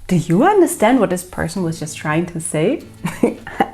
do you understand what this person was just trying to say?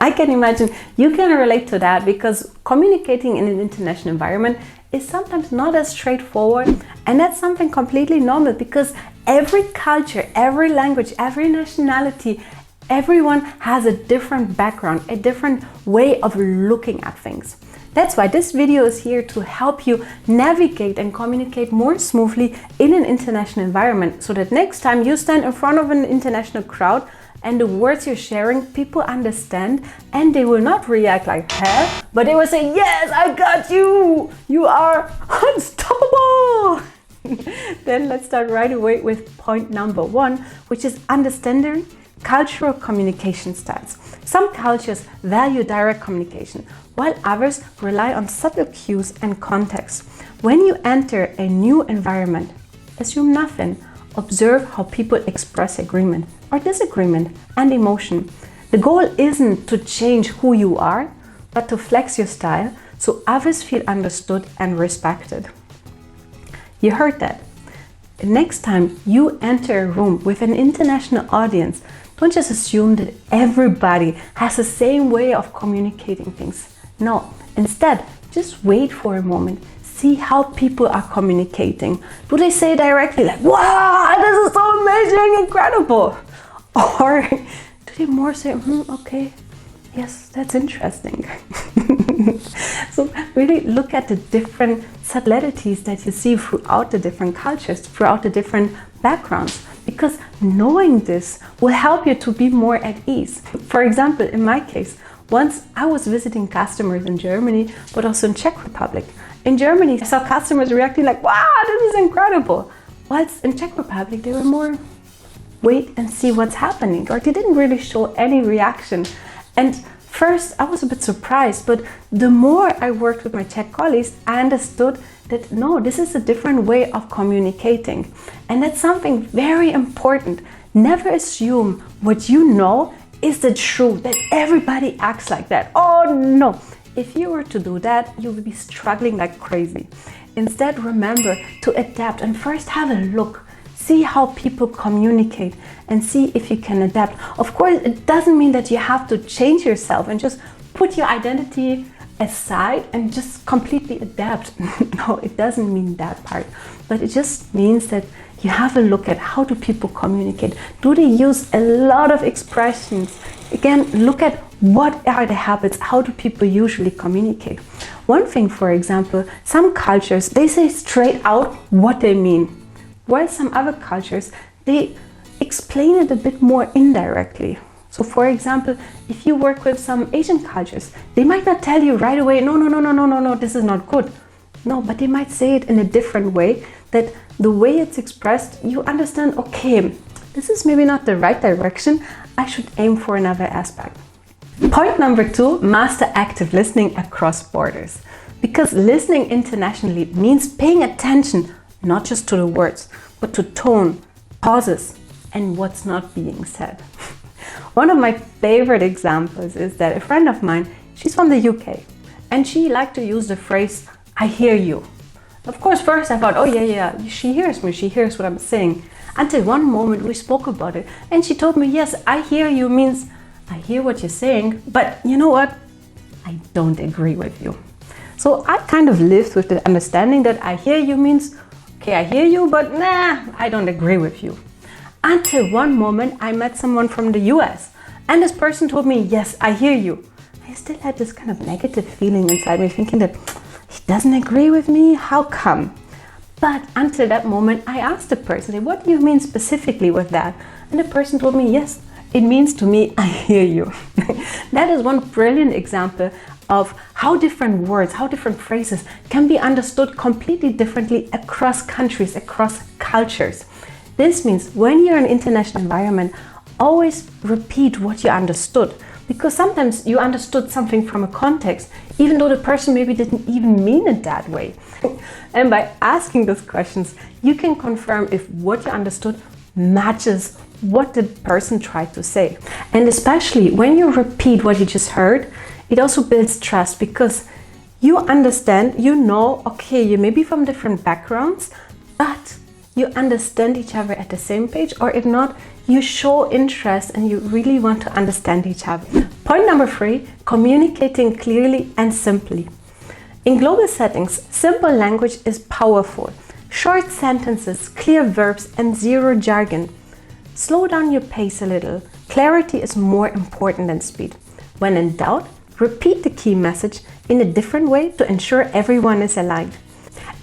I can imagine you can relate to that, because communicating in an international environment is sometimes not as straightforward, and that's something completely normal, because every culture, every language, every nationality, everyone has a different background, a different way of looking at things. That's why this video is here to help you navigate and communicate more smoothly in an international environment, so that next time you stand in front of an international crowd and the words you're sharing, people understand, and they will not react like, huh? But they will say, yes, I got you! You are unstoppable! Then let's start right away with point number 1, which is understanding cultural communication styles. Some cultures value direct communication, while others rely on subtle cues and context. When you enter a new environment, assume nothing. Observe how people express agreement or disagreement and emotion. The goal isn't to change who you are, but to flex your style so others feel understood and respected. You heard that. Next time you enter a room with an international audience, don't just assume that everybody has the same way of communicating things. No, instead, just wait for a moment. See how people are communicating. Do they say directly like, wow, this is so amazing, incredible? Or do they more say, okay, yes, that's interesting. So really look at the different subtleties that you see throughout the different cultures, throughout the different backgrounds, because knowing this will help you to be more at ease. For example, in my case, once I was visiting customers in Germany, but also in Czech Republic. In Germany, I saw customers reacting like, wow, this is incredible. Whilst in Czech Republic, they were more wait and see what's happening, or they didn't really show any reaction. And first, I was a bit surprised, but the more I worked with my Czech colleagues, I understood that no, this is a different way of communicating. And that's something very important. Never assume what you know is the truth, that everybody acts like that. Oh no, if you were to do that, you would be struggling like crazy. Instead, remember to adapt and first have a look. See how people communicate and see if you can adapt. Of course, it doesn't mean that you have to change yourself and just put your identity aside and just completely adapt. No, it doesn't mean that part. But it just means that you have a look at how do people communicate. Do they use a lot of expressions? Again, look at what are the habits, how do people usually communicate. One thing, for example, some cultures, they say straight out what they mean, while some other cultures, they explain it a bit more indirectly. So for example, if you work with some Asian cultures, they might not tell you right away, no, this is not good. No, but they might say it in a different way, that the way it's expressed, you understand, okay, this is maybe not the right direction, I should aim for another aspect. Point number 2, master active listening across borders. Because listening internationally means paying attention, not just to the words, but to tone, pauses, and what's not being said. One of my favorite examples is that a friend of mine, she's from the UK, and she liked to use the phrase, I hear you. Of course, first I thought, oh yeah, she hears me, she hears what I'm saying. Until one moment we spoke about it, and she told me, yes, I hear you means I hear what you're saying, but you know what? I don't agree with you. So I kind of lived with the understanding that I hear you means, okay, I hear you, but nah, I don't agree with you. Until one moment I met someone from the US, and this person told me, yes, I hear you. I still had this kind of negative feeling inside me, thinking that he doesn't agree with me, how come? But until that moment, I asked the person, what do you mean specifically with that? And the person told me, yes, it means to me, I hear you. That is one brilliant example of how different words, how different phrases can be understood completely differently across countries, across cultures. This means when you're in an international environment, always repeat what you understood. Because sometimes you understood something from a context, even though the person maybe didn't even mean it that way. And by asking those questions, you can confirm if what you understood matches what the person tried to say. And especially when you repeat what you just heard, it also builds trust, because you understand, you know, okay, you may be from different backgrounds, but you understand each other at the same page, or if not, you show interest and you really want to understand each other. Point number 3, communicating clearly and simply. In global settings, simple language is powerful. Short sentences, clear verbs, and zero jargon. Slow down your pace a little. Clarity is more important than speed. When in doubt, repeat the key message in a different way to ensure everyone is aligned.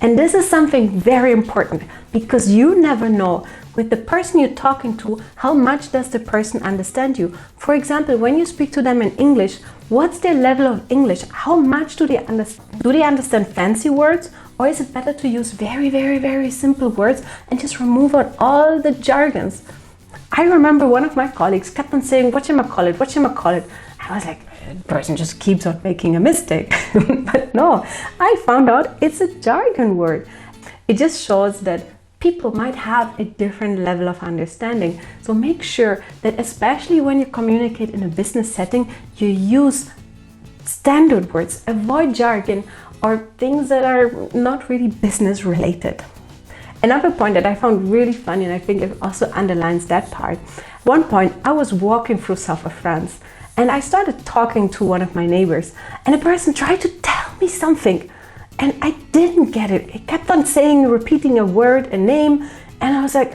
And this is something very important, because you never know with the person you're talking to, how much does the person understand you? For example, when you speak to them in English, what's their level of English? How much do they understand? Do they understand fancy words? Or is it better to use very, very, very simple words and just remove out all the jargons? I remember one of my colleagues kept on saying, whatchamacallit? I was like, the person just keeps on making a mistake. But no, I found out it's a jargon word. It just shows that people might have a different level of understanding. So make sure that, especially when you communicate in a business setting, you use standard words, avoid jargon or things that are not really business related. Another point that I found really funny, and I think it also underlines that part. At one point, I was walking through south of France and I started talking to one of my neighbors, and a person tried to tell me something and I didn't get it. He kept on repeating a word, a name, and I was like,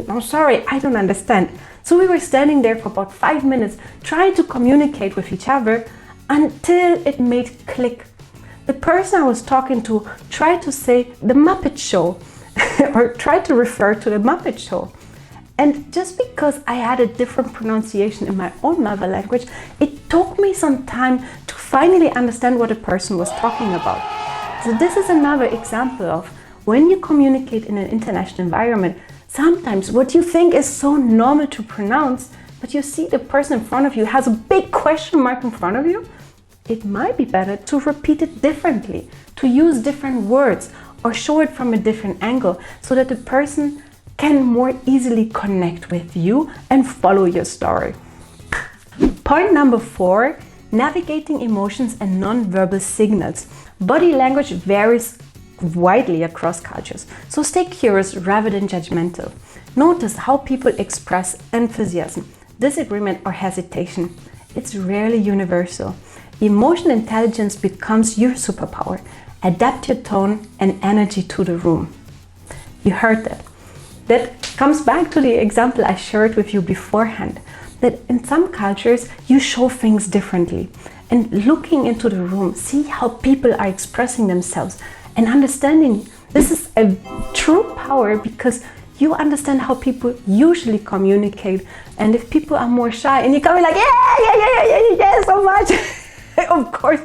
I'm sorry, I don't understand. So we were standing there for about 5 minutes trying to communicate with each other until it made click. The person I was talking to tried to say the Muppet Show or tried to refer to the Muppet Show. And just because I had a different pronunciation in my own mother language, it took me some time to finally understand what a person was talking about. So this is another example of when you communicate in an international environment, sometimes what you think is so normal to pronounce, but you see the person in front of you has a big question mark in front of you, it might be better to repeat it differently, to use different words or show it from a different angle so that the person can more easily connect with you and follow your story. Point number 4, navigating emotions and non-verbal signals. Body language varies widely across cultures, so stay curious rather than judgmental. Notice how people express enthusiasm, disagreement, or hesitation. It's rarely universal. Emotional intelligence becomes your superpower. Adapt your tone and energy to the room. You heard that. That comes back to the example I shared with you beforehand, that in some cultures you show things differently. And looking into the room, see how people are expressing themselves and understanding. This is a true power because you understand how people usually communicate. And if people are more shy and you come in like, yeah, so much, of course,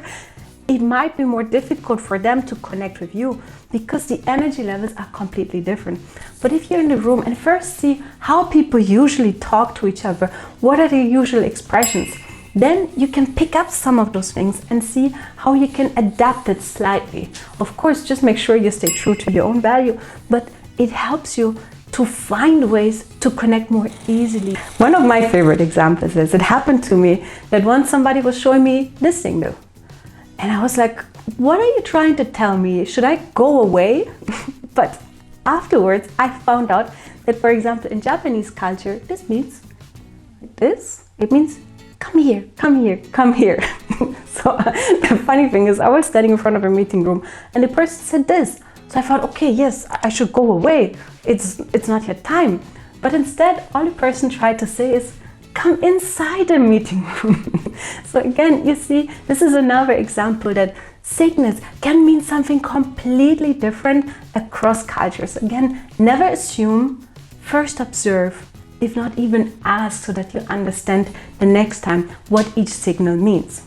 it might be more difficult for them to connect with you because the energy levels are completely different. But if you're in the room and first see how people usually talk to each other, what are their usual expressions, then you can pick up some of those things and see how you can adapt it slightly. Of course, just make sure you stay true to your own value, but it helps you to find ways to connect more easily. One of my favorite examples is, it happened to me that once somebody was showing me this signal. And I was like, what are you trying to tell me? Should I go away? But afterwards, I found out that, for example, in Japanese culture, this means like this. It means come here, come here, come here. So the funny thing is, I was standing in front of a meeting room and the person said this. So I thought, okay, yes, I should go away. It's not yet time. But instead, all the person tried to say is, come inside the meeting room. So again, you see, this is another example that signals can mean something completely different across cultures. Again, never assume, first observe, if not even ask, so that you understand the next time what each signal means.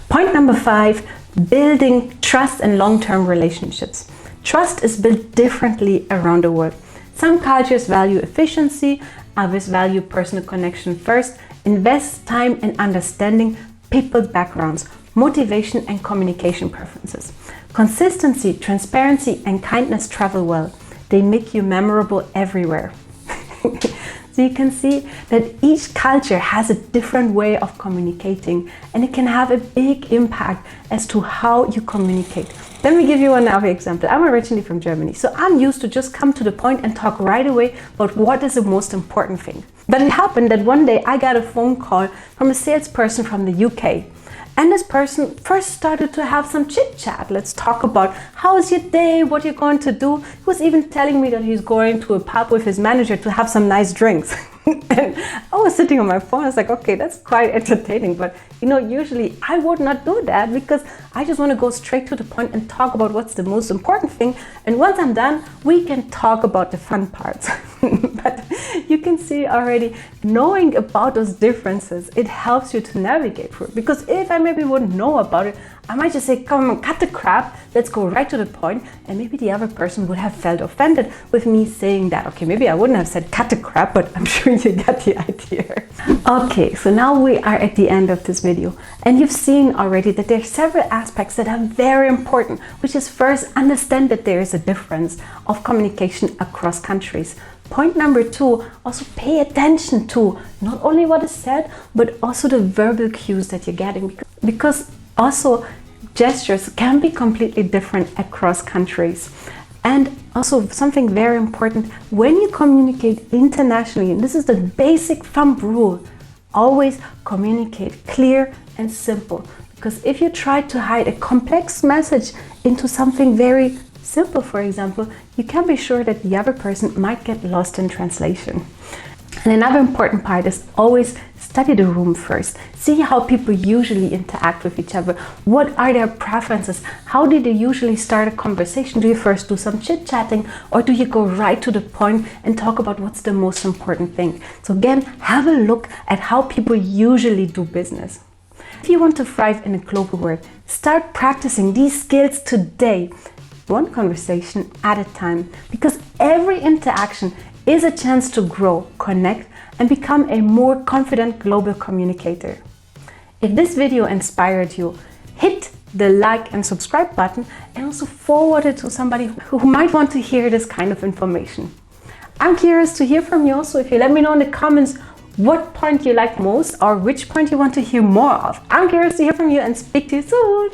Point number 5, building trust and long-term relationships. Trust is built differently around the world. Some cultures value efficiency, others value personal connection first. Invest time in understanding people's backgrounds, motivation, and communication preferences. Consistency, transparency, and kindness travel well. They make you memorable everywhere. So you can see that each culture has a different way of communicating, and it can have a big impact as to how you communicate. Let me give you another example. I'm originally from Germany, so I'm used to just come to the point and talk right away about what is the most important thing. But it happened that one day I got a phone call from a salesperson from the UK. And this person first started to have some chit chat. Let's talk about how's your day, what you're going to do. He was even telling me that he's going to a pub with his manager to have some nice drinks. And I was sitting on my phone. I was like, okay, that's quite entertaining. But usually I would not do that because I just want to go straight to the point and talk about what's the most important thing. And once I'm done, we can talk about the fun parts. But you can see already, knowing about those differences, it helps you to navigate through it. Because if I maybe wouldn't know about it, I might just say, come on, cut the crap, let's go right to the point. And maybe the other person would have felt offended with me saying that. Okay, maybe I wouldn't have said cut the crap, but I'm sure you get the idea. Okay, so now we are at the end of this video. And you've seen already that there are several aspects that are very important, which is first, understand that there is a difference of communication across countries. Point number 2, also pay attention to not only what is said, but also the verbal cues that you're getting. Because also gestures can be completely different across countries. And also something very important, when you communicate internationally, and this is the basic thumb rule, always communicate clear and simple. Because if you try to hide a complex message into something very simple, for example, you can be sure that the other person might get lost in translation. And another important part is always study the room first. See how people usually interact with each other. What are their preferences? How do they usually start a conversation? Do you first do some chit-chatting, or do you go right to the point and talk about what's the most important thing? So again, have a look at how people usually do business. If you want to thrive in a global world, start practicing these skills today. One conversation at a time, because every interaction is a chance to grow, connect, and become a more confident global communicator. If this video inspired you, hit the like and subscribe button, and also forward it to somebody who might want to hear this kind of information. I'm curious to hear from you also. If you let me know in the comments what point you like most or which point you want to hear more of. I'm curious to hear from you and speak to you soon.